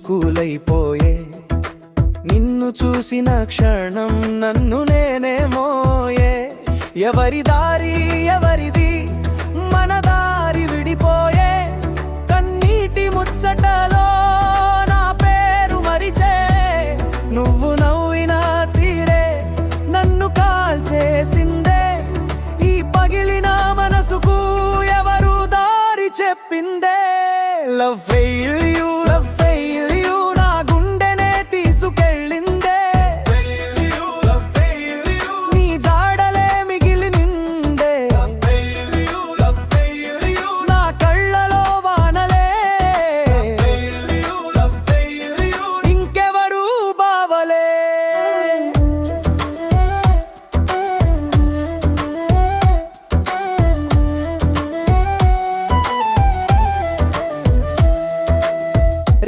కూలైపోయే నిన్ను చూసిన క్షణం నన్ను నేనే మోయే ఎవరి దారి ఎవరిది మన దారి విడిపోయే కన్నీటి ముచ్చటలో నా పేరు మరిచే నువ్వు నవ్విన తీరే నన్ను కాల్చేసిందే ఈ పగిలిన మనసుకు ఎవరు దారి చెప్పిందే లవ్ ఫెయిల్ యూ నా గుండెనే తీసుకెళ్ళిందే నీ జాడలే మిగిలి నిందే నా కళ్ళలో వానలే ఇంకెవరు బావలే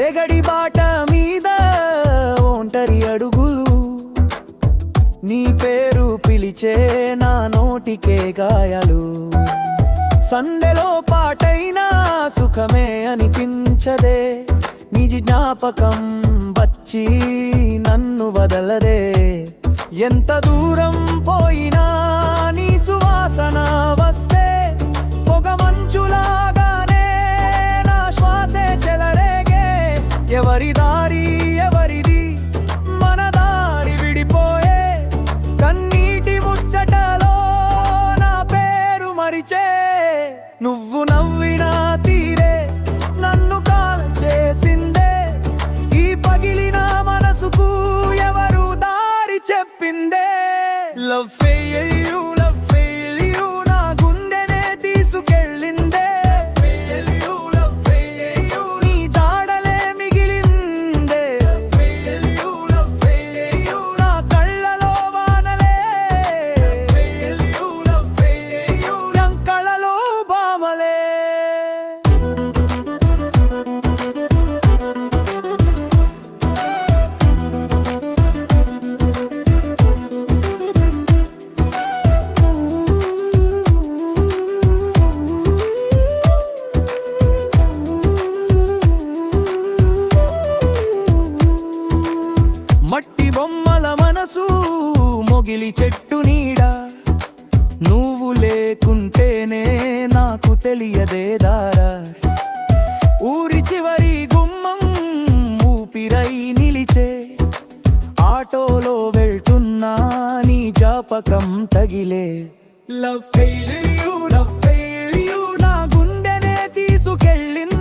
రెగడి బాట మీద ఒంటరి అడుగులు నీ పేరు పిలిచే నా నోటికే గాయాలు సందెలో పాటైనా సుఖమే అనిపించదే నిజ జ్ఞాపకం వచ్చి నన్ను వదలదే ఎంత దూరం పోయినా నీ సువాసన వస్తే పొగ మంచులాగానే నా శ్వాసే చెలరేగే ఎవరి దారి ఎవరిది మన దారి విడిపోయే కన్నీటి ముచ్చటలో నా పేరు మరిచే నువ్వు నవ్విన తీరే నన్ను కాల్చేసిందే ఈ పగిలిన మనసుకు ఎవరు దారి చెప్పిందే లవ్ ఫెయిల్ యూ నా గుండెనే తీసుకెళ్ళిందే నీ జాడలే మిగిలిందే నా కళ్ళలో వానలే కళ్ళలో బామలే మట్టి బొమ్మల మనసు మొగిలి చెట్టు నీడ నువ్వు లేకుంటేనే నాకు తెలియదే దారా ఊరి చివరి గుమ్మం ఊపిరై నిలిచే ఆటోలో వెళ్తున్నా నీ జ్ఞాపకం తగిలే లవ్ ఫెయిల్ యూ నా గుండెనే తీసుకెళ్ళింది